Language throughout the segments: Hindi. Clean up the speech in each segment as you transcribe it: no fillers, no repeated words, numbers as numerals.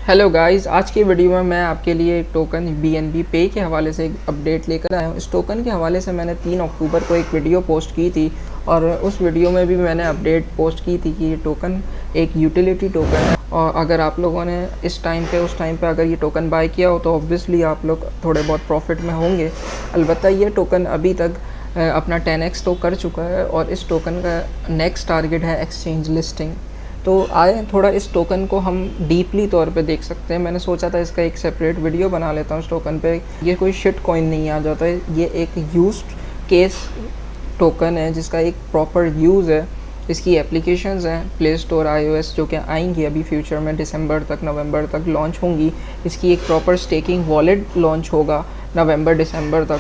हेलो गाइस, आज की वीडियो में मैं आपके लिए एक टोकन BNB पे के हवाले से एक अपडेट लेकर आया हूँ। इस टोकन के हवाले से मैंने 3 अक्टूबर को एक वीडियो पोस्ट की थी और उस वीडियो में भी मैंने अपडेट पोस्ट की थी कि ये टोकन एक यूटिलिटी टोकन है और अगर आप लोगों ने इस टाइम पे उस टाइम पे अगर ये टोकन बाय किया हो तो ऑब्वियसली आप लोग थोड़े बहुत प्रॉफिट में होंगे। अलबत्ता ये टोकन अभी तक अपना 10x तो कर चुका है और इस टोकन का नेक्स्ट टारगेट है एक्सचेंज लिस्टिंग। तो आए थोड़ा इस टोकन को हम डीपली तौर पे देख सकते हैं। मैंने सोचा था इसका एक सेपरेट वीडियो बना लेता हूँ इस टोकन पे। ये कोई शिट कॉइन नहीं आ जाता है, ये एक यूज्ड केस टोकन है जिसका एक प्रॉपर यूज़ है। इसकी एप्लीकेशंस हैं प्ले स्टोर iOS जो कि आएंगी अभी फ्यूचर में, दिसंबर तक नवंबर तक लॉन्च होंगी। इसकी एक प्रॉपर स्टेकिंग वॉलेट लॉन्च होगा नवंबर दिसंबर तक।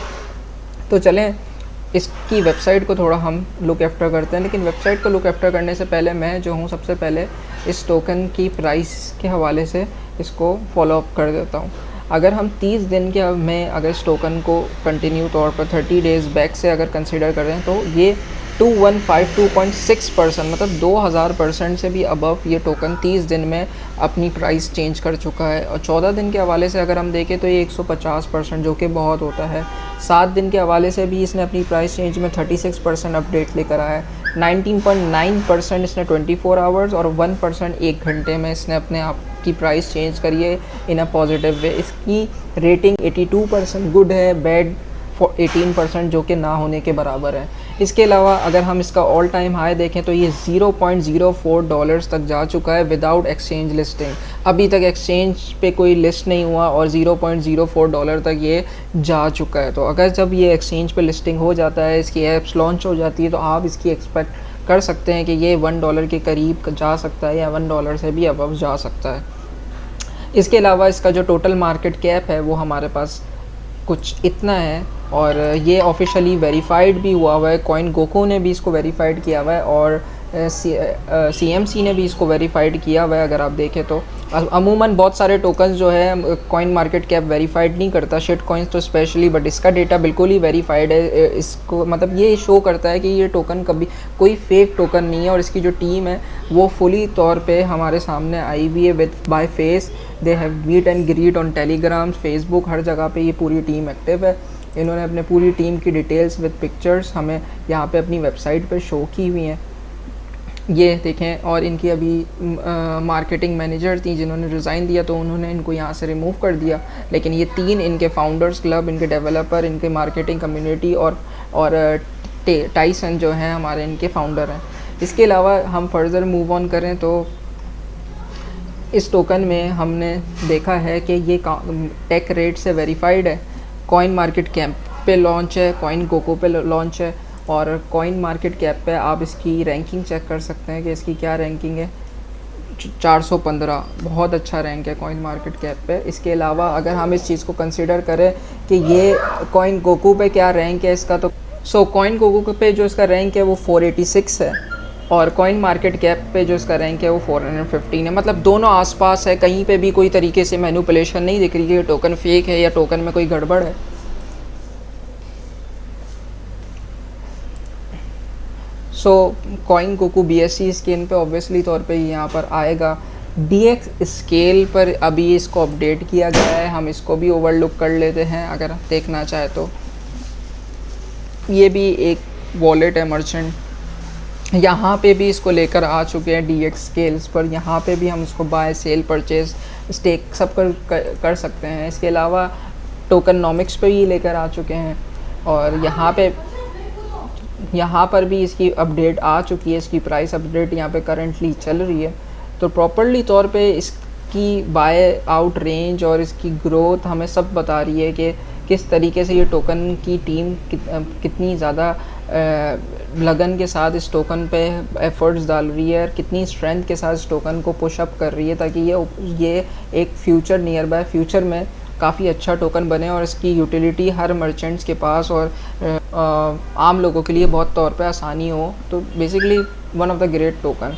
तो चलें इसकी वेबसाइट को थोड़ा हम लुक आफ्टर करते हैं, लेकिन वेबसाइट को लुक आफ्टर करने से पहले मैं जो हूँ सबसे पहले इस टोकन की प्राइस के हवाले से इसको फॉलो अप कर देता हूँ। अगर हम 30 दिन के में अगर इस टोकन को कंटिन्यू तौर पर 30 डेज़ बैक से अगर कंसिडर करें तो ये 2152.6% मतलब 2000% से भी अबव ये टोकन 30 दिन में अपनी प्राइस चेंज कर चुका है। और 14 दिन के हवाले से अगर हम देखें तो ये 150% जो कि बहुत होता है। 7 दिन के हवाले से भी इसने अपनी प्राइस चेंज में 36% अपडेट लेकर आया है। 19.9% इसने 24 आवर्स और 1% 1 घंटे में इसने अपने आप की प्राइस चेंज करी है इन अ पॉजिटिव वे। इसकी रेटिंग 82% गुड है, बैड 18% जो कि ना होने के बराबर है। इसके अलावा अगर हम इसका ऑल टाइम हाई देखें तो ये $0.04 तक जा चुका है विदाउट एक्सचेंज लिस्टिंग। अभी तक एक्सचेंज पे कोई लिस्ट नहीं हुआ और $0.04 तक ये जा चुका है। तो अगर जब ये एक्सचेंज पे लिस्टिंग हो जाता है, इसकी ऐप्स लॉन्च हो जाती है, तो आप इसकी एक्सपेक्ट कर सकते हैं कि ये $1 के करीब जा सकता है या $1 से भी अबव जा सकता है। इसके अलावा इसका जो टोटल मार्केट कैप है वो हमारे पास कुछ इतना है और ये ऑफिशियली वेरीफाइड भी हुआ है। कॉइन गोको ने भी इसको वेरीफाइड किया हुआ है और CMC ने भी इसको वेरीफाइड किया हुआ है। अगर आप देखें तो अमूमन बहुत सारे टोकन्स जो है कॉइन मार्केट कैप वेरीफाइड नहीं करता, शिट कॉइन्स तो स्पेशली, बट इसका डेटा बिल्कुल ही वेरीफाइड है। इसको मतलब ये शो करता है कि ये टोकन कभी कोई फेक टोकन नहीं है और इसकी जो टीम है वो फुली तौर पे हमारे सामने आई हुई है with by face. They have meet and greet on Telegram, Facebook, हर जगह पे ये पूरी टीम एक्टिव है। इन्होंने अपने पूरी टीम की डिटेल्स विद पिक्चर्स हमें यहाँ पे अपनी वेबसाइट पे शो की हुई हैं, ये देखें। और इनकी अभी मार्केटिंग मैनेजर थी जिन्होंने रिज़ाइन दिया तो उन्होंने इनको यहाँ से रिमूव कर दिया, लेकिन ये 3 इनके फाउंडर्स क्लब, इनके डेवलपर, इनके मार्केटिंग कम्युनिटी और टाइसन जो हैं हमारे इनके फाउंडर हैं। इसके अलावा हम फर्दर मूव ऑन करें तो इस टोकन में हमने देखा है कि ये टेक रेट से वेरीफाइड है, कॉइन मार्केट कैप पे लॉन्च है, कॉइन गोको पे लॉन्च है और कॉइन मार्केट कैप पे आप इसकी रैंकिंग चेक कर सकते हैं कि इसकी क्या रैंकिंग है। 415 बहुत अच्छा रैंक है कॉइन मार्केट कैप पे। इसके अलावा अगर हम इस चीज़ को कंसिडर करें कि ये कॉइन गोको पे क्या रैंक है इसका, तो कॉइन गोको पे जो इसका रैंक है वो 486 है और कॉइन मार्केट कैप पे जो इसका रैंक है वो 415 है। मतलब दोनों आसपास है, कहीं पे भी कोई तरीके से मैनिपुलेशन नहीं दिख रही है, टोकन फेक है या टोकन में कोई गड़बड़ है। सो कॉइन गोको BSC स्केल पे ऑब्वियसली तौर पे यहाँ पर आएगा। DX स्केल पर अभी इसको अपडेट किया गया है, हम इसको भी ओवरलुक कर लेते हैं अगर देखना चाहे तो। ये भी एक वॉलेट है मर्चेंट, यहाँ पे भी इसको लेकर आ चुके हैं DX स्केल्स पर। यहाँ पे भी हम इसको बाय सेल परचेज स्टेक सब कर सकते हैं। इसके अलावा टोकनॉमिक्स पे भी लेकर आ चुके हैं और यहाँ पर भी इसकी अपडेट आ चुकी है, इसकी प्राइस अपडेट यहाँ पे करंटली चल रही है। तो प्रॉपरली तौर पे इसकी बाय आउट रेंज और इसकी ग्रोथ हमें सब बता रही है कि किस तरीके से ये टोकन की टीम कितनी ज़्यादा लगन के साथ इस टोकन पे एफर्ट्स डाल रही है और कितनी स्ट्रेंथ के साथ इस टोकन को पुश अप कर रही है ताकि ये एक फ्यूचर नियर बाय फ्यूचर में काफ़ी अच्छा टोकन बने और इसकी यूटिलिटी हर मर्चेंट्स के पास और आम लोगों के लिए बहुत तौर पे आसानी हो। तो basically one of the great token.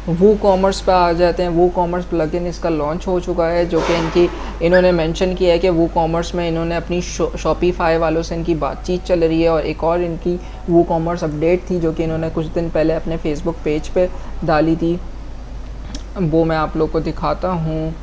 WooCommerce पे आ जाते हैं। वू कॉमर्स प्लगइन इसका लॉन्च हो चुका है जो कि इन्होंने मेंशन किया है कि वू कॉमर्स में इन्होंने अपनी शॉपिफाई वालों से इनकी बातचीत चल रही है और एक और इनकी वू कॉमर्स अपडेट थी जो कि इन्होंने कुछ दिन पहले अपने फेसबुक पेज पे डाली थी, वो मैं आप लोग को दिखाता हूँ।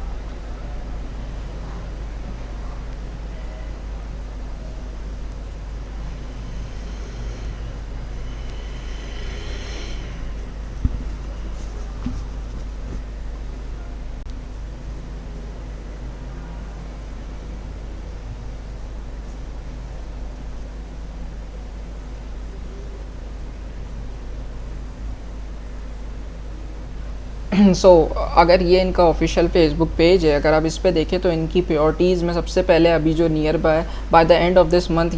सो अगर ये इनका ऑफिशियल फेसबुक पेज है, अगर आप इस पे देखें तो इनकी प्रायोरिटीज़ में सबसे पहले अभी जो near by the end of this month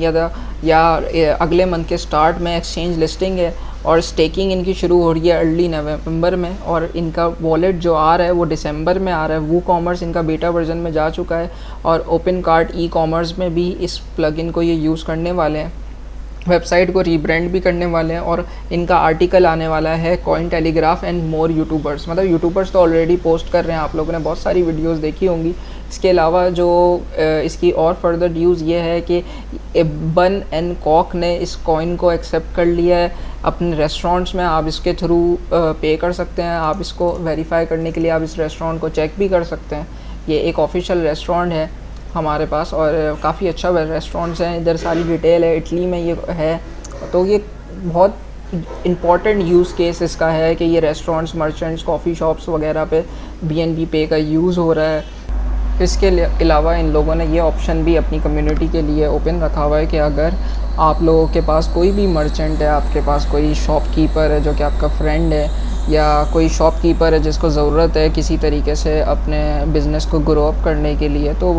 या अगले मंथ के स्टार्ट में एक्सचेंज लिस्टिंग है, और स्टेकिंग इनकी शुरू हो रही है अर्ली नवंबर में, और इनका वॉलेट जो आ रहा है वो दिसंबर में आ रहा है। वो कॉमर्स इनका बीटा वर्जन में जा चुका है, और ओपन कार्ट ई कॉमर्स में भी इस प्लगइन को ये यूज़ करने वाले हैं। वेबसाइट को रीब्रांड भी करने वाले हैं, और इनका आर्टिकल आने वाला है coin telegraph and more YouTubers. मतलब यूट्यूबर्स तो ऑलरेडी पोस्ट कर रहे हैं, आप लोगों ने बहुत सारी वीडियोस देखी होंगी। इसके अलावा जो इसकी और फर्दर न्यूज़ ये है कि बन एंड कॉक ने इस कॉइन को एक्सेप्ट कर लिया है अपने रेस्टोरेंट्स में। आप इसके थ्रू पे कर सकते हैं, आप इसको वेरीफाई करने के लिए आप इस रेस्टोरेंट को चेक भी कर सकते हैं। ये एक ऑफिशियल रेस्टोरेंट है हमारे पास, और काफ़ी अच्छा रेस्टोरेंट्स हैं, इधर सारी डिटेल है, इटली में ये है। तो ये बहुत इम्पॉर्टेंट यूज़ केस इसका है कि ये रेस्टोरेंट्स, मर्चेंट्स, कॉफ़ी शॉप्स वगैरह पे BNB पे का यूज़ हो रहा है। इसके अलावा इन लोगों ने ये ऑप्शन भी अपनी कम्युनिटी के लिए ओपन रखा हुआ है कि अगर आप लोगों के पास कोई भी मर्चेंट है, आपके पास कोई शॉपकीपर है जो कि आपका फ्रेंड है, या कोई शॉपकीपर है जिसको ज़रूरत है किसी तरीके से अपने बिज़नेस को ग्रो अप करने के लिए, तो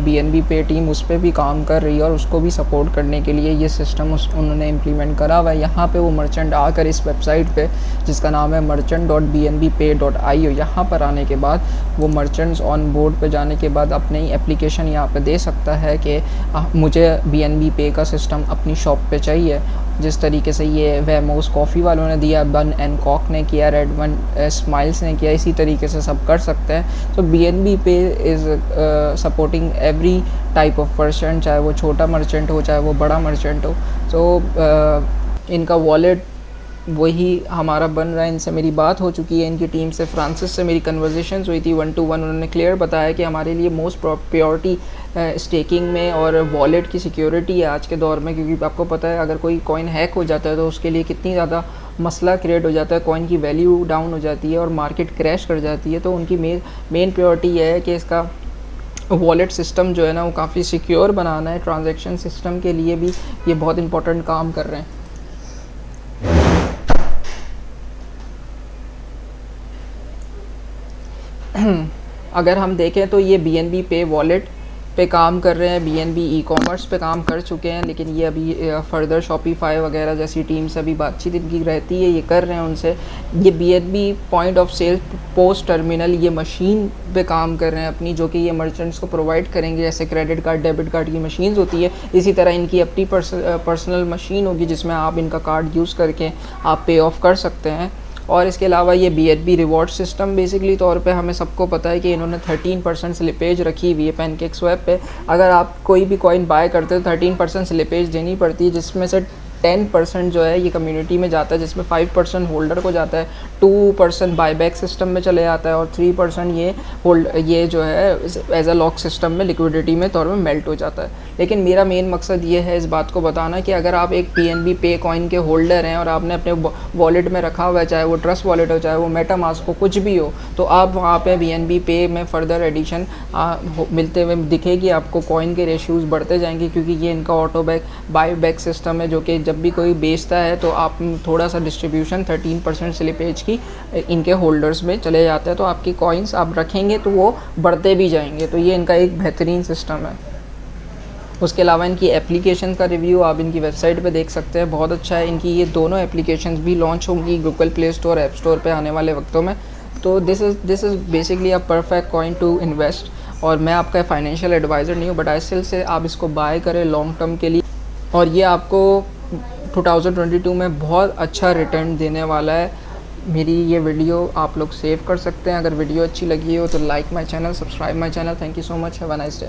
BNB पे टीम उस पर भी काम कर रही है, और उसको भी सपोर्ट करने के लिए ये सिस्टम उन्होंने इम्प्लीमेंट करा हुआ है। यहाँ पे वो मर्चेंट आकर इस वेबसाइट पे जिसका नाम है merchant.bnbpay.io, यहाँ पर आने के बाद वो मर्चेंट्स ऑन बोर्ड पे जाने के बाद अपनी एप्लीकेशन यहाँ पे दे सकता है कि मुझे BNB पे का सिस्टम अपनी शॉप पे चाहिए। जिस तरीके से ये वेमोस कॉफ़ी वालों ने दिया, बन एंड कॉक ने किया, रेड वन स्माइल्स ने किया, इसी तरीके से सब कर सकते हैं। तो BNB पे is supporting every type of person, चाहे वो छोटा मर्चेंट हो चाहे वो बड़ा मर्चेंट हो। तो इनका वॉलेट वही हमारा बन रहा है। इनसे मेरी बात हो चुकी है, इनकी टीम से, फ्रांसिस से मेरी कन्वर्सेशंस हुई थी 1 to 1। उन्होंने क्लियर बताया कि हमारे लिए मोस्ट प्रायोरिटी स्टेकिंग में और वॉलेट की सिक्योरिटी है आज के दौर में, क्योंकि आपको पता है अगर कोई कॉइन हैक हो जाता है तो उसके लिए कितनी ज़्यादा मसला क्रिएट हो जाता है, कॉइन की वैल्यू डाउन हो जाती है और मार्केट क्रैश कर जाती है। तो उनकी मेन प्रायोरिटी ये है कि इसका वॉलेट सिस्टम जो है ना वो काफ़ी सिक्योर बनाना है। ट्रांजैक्शन सिस्टम के लिए भी ये बहुत इंपॉर्टेंट काम कर रहे हैं। अगर हम देखें तो ये BNB पे वॉलेट पे काम कर रहे हैं, BNB ई कॉमर्स पे काम कर चुके हैं, लेकिन ये अभी फर्दर शॉपिफाई वगैरह जैसी टीम से अभी बातचीत इनकी रहती है, ये कर रहे हैं उनसे। ये BNB point of sale post terminal ये मशीन पे काम कर रहे हैं अपनी, जो कि ये मर्चेंट्स को प्रोवाइड करेंगे। जैसे क्रेडिट कार्ड, डेबिट कार्ड की मशीन होती है, इसी तरह इनकी अपनी पर्सनल मशीन होगी जिसमें आप इनका कार्ड यूज़ करके आप पे ऑफ कर सकते हैं। और इसके अलावा ये BNB रिवॉर्ड सिस्टम बेसिकली तौर पे हमें सबको पता है कि इन्होंने 13% स्लिपेज रखी हुई है पैनकेक्सवैप पे। अगर आप कोई भी कॉइन बाय करते हो 13% स्लिपेज देनी पड़ती है, जिसमें से 10% जो है ये कम्युनिटी में जाता है, जिसमें 5% होल्डर को जाता है, 2% बायबैक सिस्टम में चले जाता है, और 3% ये जो है एज अ लॉक सिस्टम में लिक्विडिटी में तौर में मेल्ट हो जाता है। लेकिन मेरा मेन मकसद ये है इस बात को बताना कि अगर आप एक BNB पे कॉइन के होल्डर हैं और आपने अपने वॉलेट में रखा हुआ है, चाहे वो ट्रस्ट वॉलेट हो चाहे वो मेटामास्क हो, कुछ भी हो, तो आप वहाँ पे BNB पे में फ़र्दर एडिशन मिलते हुए दिखेगी आपको। कॉइन के रेशियोज़ बढ़ते जाएंगे, क्योंकि ये इनका ऑटो बायबैक सिस्टम है, जो कि जब भी कोई बेचता है तो आप थोड़ा सा डिस्ट्रीब्यूशन 13% स्लिपेज की इनके होल्डर्स में चले जाता है, तो आपकी कॉइन्स आप रखेंगे तो वो बढ़ते भी जाएंगे। तो ये इनका एक बेहतरीन सिस्टम है। उसके अलावा इनकी एप्लीकेशन का रिव्यू आप इनकी वेबसाइट पे देख सकते हैं, बहुत अच्छा है। इनकी ये दोनों एप्लीकेशंस भी लॉन्च होंगी Google Play Store, app store पे आने वाले वक्तों में। तो this is basically a perfect coin to invest. और मैं आपका फाइनेंशियल एडवाइज़र नहीं हूँ, बट आई स्टिल से आप इसको बाय करें लॉन्ग टर्म के लिए, और ये आपको 2022 में बहुत अच्छा रिटर्न देने वाला है। मेरी ये वीडियो आप लोग सेव कर सकते हैं। अगर वीडियो अच्छी लगी हो तो like my channel, subscribe my channel. Thank you so much, have a nice day.